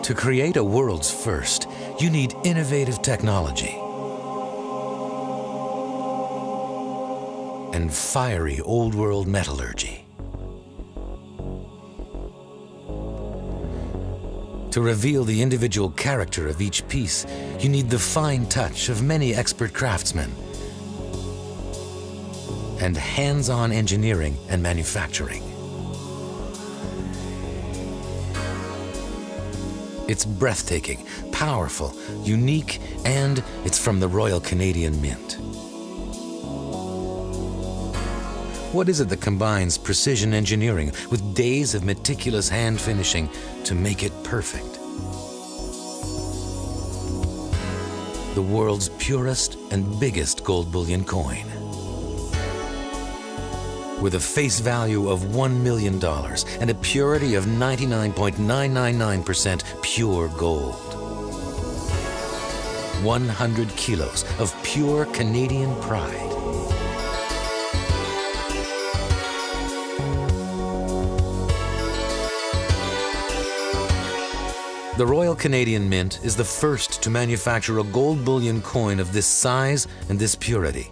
To create a world's first, you need innovative technology and fiery old-world metallurgy. To reveal the individual character of each piece, you need the fine touch of many expert craftsmen and hands-on engineering and manufacturing. It's breathtaking, powerful, unique, and it's from the Royal Canadian Mint. What is it that combines precision engineering with days of meticulous hand finishing to make it perfect? The world's purest and biggest gold bullion coin, with a face value of $1 million and a purity of 99.999% pure gold. 100 kilos of pure Canadian pride. The Royal Canadian Mint is the first to manufacture a gold bullion coin of this size and this purity.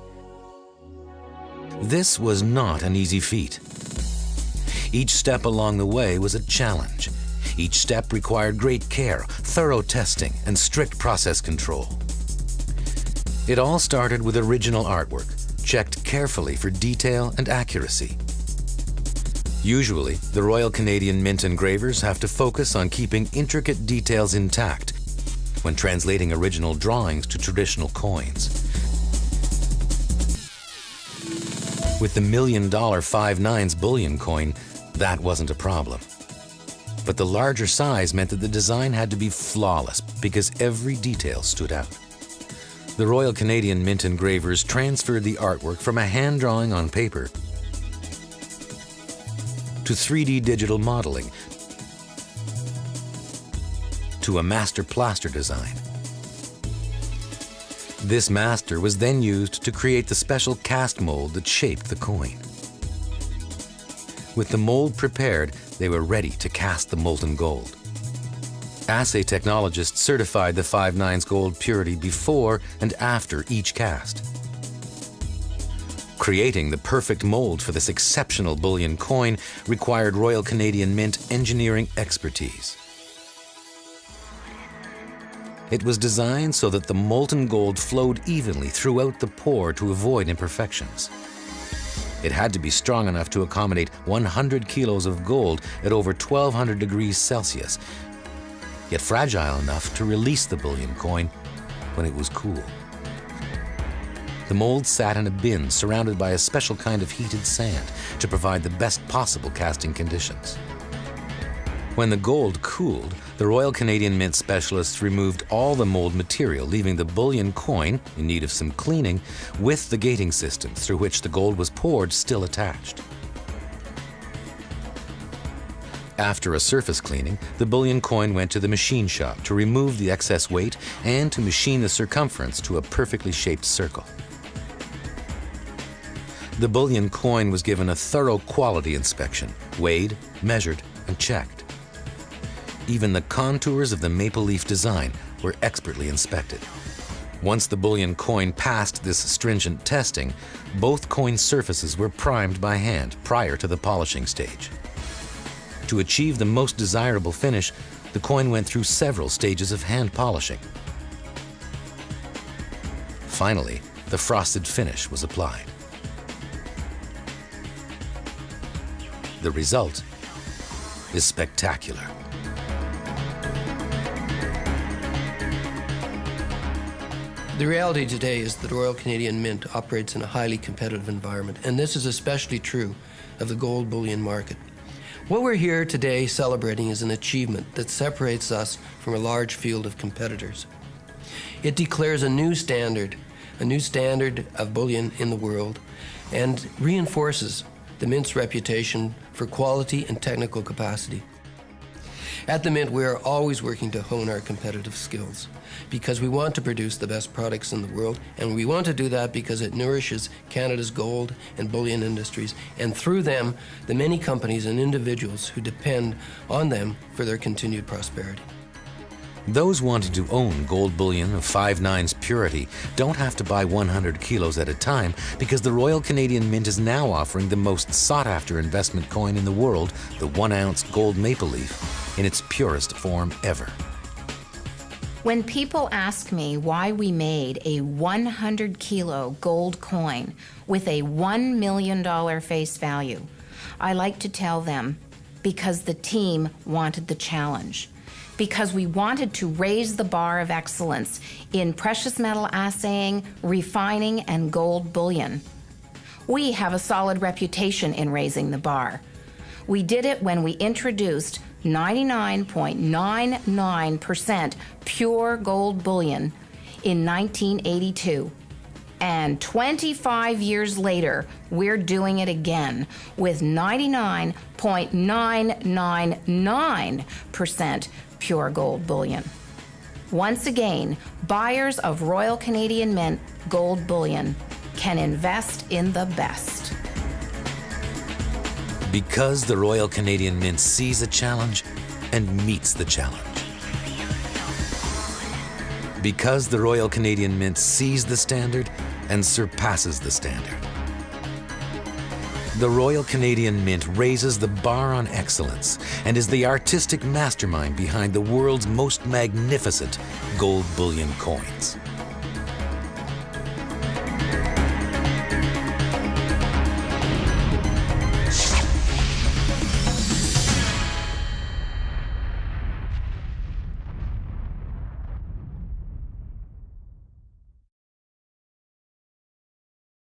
This was not an easy feat. Each step along the way was a challenge. Each step required great care, thorough testing, and strict process control. It all started with original artwork, checked carefully for detail and accuracy. Usually, the Royal Canadian Mint engravers have to focus on keeping intricate details intact when translating original drawings to traditional coins. With the $1 million 5/9 bullion coin, that wasn't a problem. But the larger size meant that the design had to be flawless because every detail stood out. The Royal Canadian Mint engravers transferred the artwork from a hand drawing on paper to 3D digital modeling to a master plaster design. This master was then used to create the special cast mold that shaped the coin. With the mold prepared, they were ready to cast the molten gold. Assay technologists certified the 5/9 gold purity before and after each cast. Creating the perfect mold for this exceptional bullion coin required Royal Canadian Mint engineering expertise. It was designed so that the molten gold flowed evenly throughout the pour to avoid imperfections. It had to be strong enough to accommodate 100 kilos of gold at over 1200 degrees Celsius, yet fragile enough to release the bullion coin when it was cool. The mold sat in a bin surrounded by a special kind of heated sand to provide the best possible casting conditions. When the gold cooled, the Royal Canadian Mint specialists removed all the mold material, leaving the bullion coin, in need of some cleaning, with the gating system through which the gold was poured still attached. After a surface cleaning, the bullion coin went to the machine shop to remove the excess weight and to machine the circumference to a perfectly shaped circle. The bullion coin was given a thorough quality inspection, weighed, measured, and checked. Even the contours of the maple leaf design were expertly inspected. Once the bullion coin passed this stringent testing, both coin surfaces were primed by hand prior to the polishing stage. To achieve the most desirable finish, the coin went through several stages of hand polishing. Finally, the frosted finish was applied. The result is spectacular. The reality today is that the Royal Canadian Mint operates in a highly competitive environment, and this is especially true of the gold bullion market. What we're here today celebrating is an achievement that separates us from a large field of competitors. It declares a new standard of bullion in the world, and reinforces the Mint's reputation for quality and technical capacity. At the Mint, we are always working to hone our competitive skills because we want to produce the best products in the world, and we want to do that because it nourishes Canada's gold and bullion industries, and through them, the many companies and individuals who depend on them for their continued prosperity. Those wanting to own gold bullion of 5/9 purity don't have to buy 100 kilos at a time, because the Royal Canadian Mint is now offering the most sought-after investment coin in the world, the 1-ounce gold maple leaf, in its purest form ever. When people ask me why we made a 100-kilo gold coin with a $1 million face value, I like to tell them, because the team wanted the challenge. Because we wanted to raise the bar of excellence in precious metal assaying, refining, and gold bullion. We have a solid reputation in raising the bar. We did it when we introduced 99.99% pure gold bullion in 1982. And 25 years later, we're doing it again with 99.999% pure gold bullion. Once again, buyers of Royal Canadian Mint gold bullion can invest in the best. Because the Royal Canadian Mint sees a challenge and meets the challenge. Because the Royal Canadian Mint sees the standard and surpasses the standard. The Royal Canadian Mint raises the bar on excellence and is the artistic mastermind behind the world's most magnificent gold bullion coins.